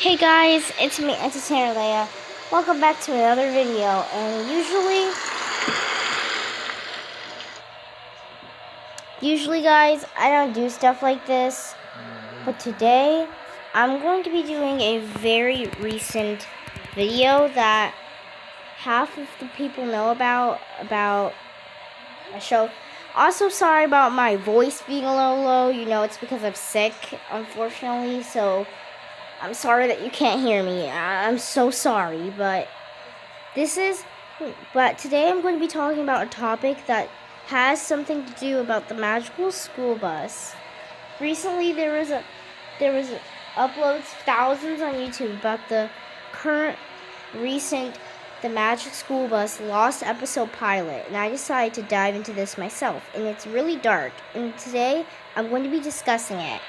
Hey guys, it's me, Entertainer Leia. Welcome back to another video. And usually guys, I don't do stuff like this. But today, I'm going to be doing a very recent video that half of the people know about my show. Also, sorry about my voice being a little low. You know, it's because I'm sick, unfortunately. So, I'm sorry that you can't hear me. I'm so sorry, but today I'm going to be talking about a topic that has something to do about the magical school bus. Recently, there was uploads thousands on YouTube about the recent The Magic School Bus Lost Episode pilot, and I decided to dive into this myself. And it's really dark, and today I'm going to be discussing it.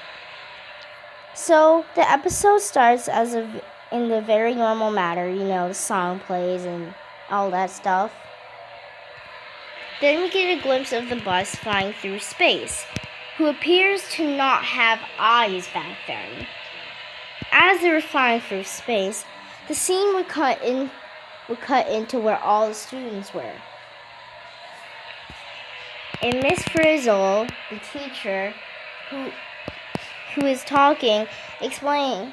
So, the episode starts in the very normal manner, you know, the song plays and all that stuff. Then we get a glimpse of the bus flying through space, who appears to not have eyes back then. As they were flying through space, the scene would cut into where all the students were. And Miss Frizzle, the teacher, who is talking, explaining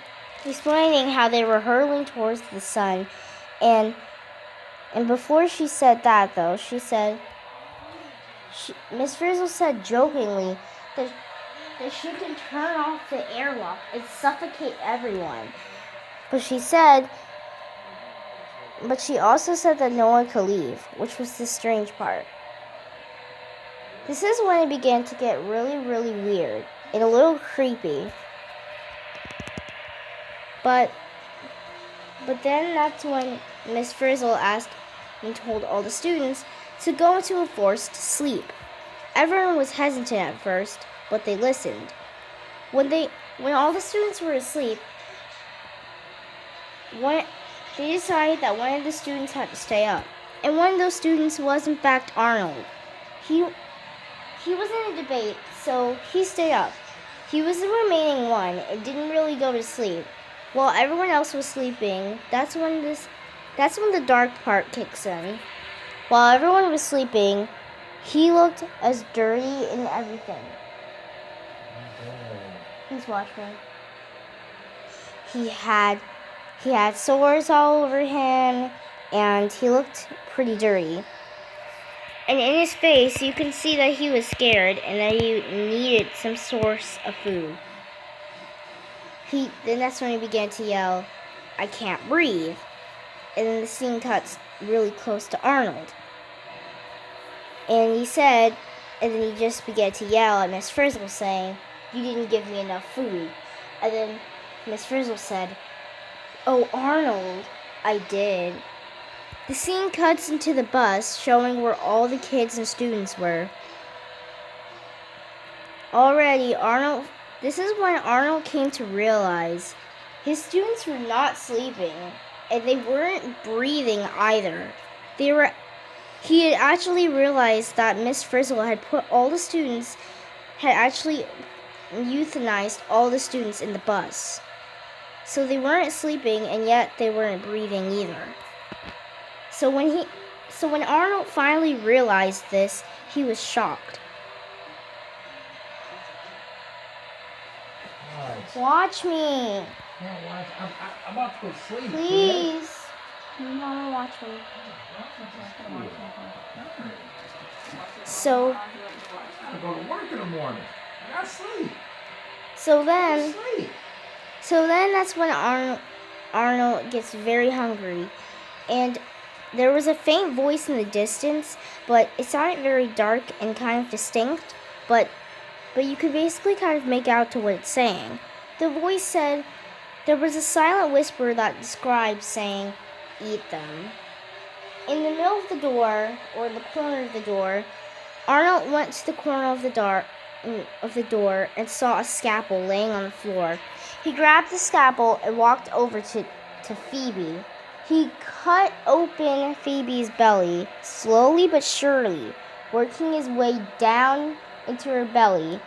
how they were hurtling towards the sun, and before she said that though, Miss Frizzle said jokingly that she can turn off the airlock and suffocate everyone. But she also said that no one could leave, which was the strange part. This is when it began to get really, really weird and a little creepy. But then that's when Miss Frizzle asked and told all the students to go into a forced sleep. Everyone was hesitant at first, but they listened. When all the students were asleep, they decided that one of the students had to stay up. And one of those students was in fact Arnold. He was in a debate, so he stayed up. He was the remaining one and didn't really go to sleep. While everyone else was sleeping, that's when the dark part kicks in. While everyone was sleeping, he looked as dirty and everything. Please watch me. He had sores all over him, and he looked pretty dirty. And in his face, you can see that he was scared and that he needed some source of food. Then that's when he began to yell, "I can't breathe." And then the scene cuts really close to Arnold. And then he just began to yell at Miss Frizzle saying, "You didn't give me enough food." And then Miss Frizzle said, "Oh, Arnold, I did." The scene cuts into the bus, showing where all the kids and students were. This is when Arnold came to realize his students were not sleeping, and they weren't breathing either. He had actually realized that Miss Frizzle had actually euthanized all the students in the bus. So they weren't sleeping, and yet they weren't breathing either. So when Arnold finally realized this, he was shocked. Watch me. Can't watch. I'm about to go to sleep. Please. Mama, watch me. So. I go to work in the morning. I gotta sleep. So then that's when Arnold gets very hungry, and there was a faint voice in the distance, but it sounded very dark and kind of distinct, but you could basically kind of make out to what it's saying. The voice said, there was a silent whisper that described saying, "Eat them." In the middle of the door, or the corner of the door, Arnold went to the corner of the door and saw a scalpel laying on the floor. He grabbed the scalpel and walked over to Phoebe. He cut open Phoebe's belly, slowly but surely, working his way down into her belly.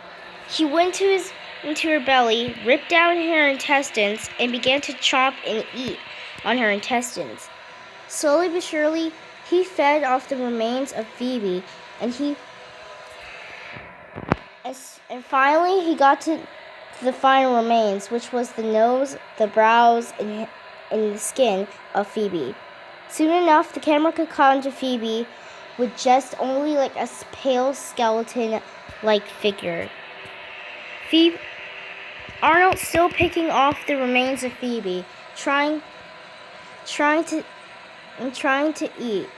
He went to into her belly, ripped out her intestines, and began to chomp and eat on her intestines. Slowly but surely, he fed off the remains of Phoebe, and finally he got to the final remains, which was the nose, the brows, and the skin of Phoebe. Soon enough, the camera could cut onto Phoebe with just only like a pale skeleton-like figure. Arnold still picking off the remains of Phoebe, trying to eat.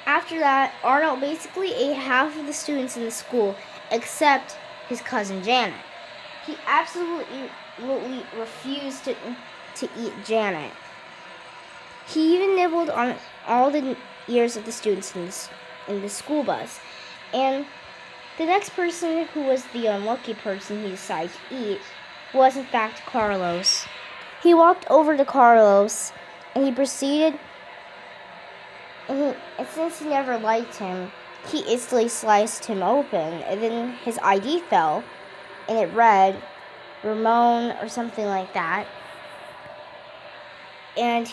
After that, Arnold basically ate half of the students in the school, except his cousin Janet. He absolutely refused to eat Janet. He even nibbled on all the ears of the students in the school bus. And the next person, who was the unlucky person he decided to eat, was in fact Carlos. He walked over to Carlos, and he proceeded, and since he never liked him, he instantly sliced him open, and then his ID fell, and it read Ramon or something like that. And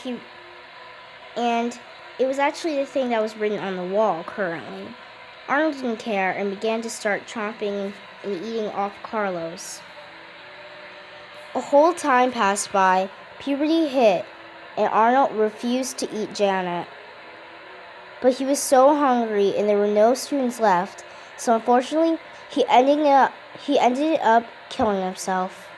it was actually the thing that was written on the wall currently. Arnold didn't care and began to start chomping and eating off Carlos. A whole time passed by, puberty hit, and Arnold refused to eat Janet. But he was so hungry and there were no students left, so unfortunately he ended up killing himself.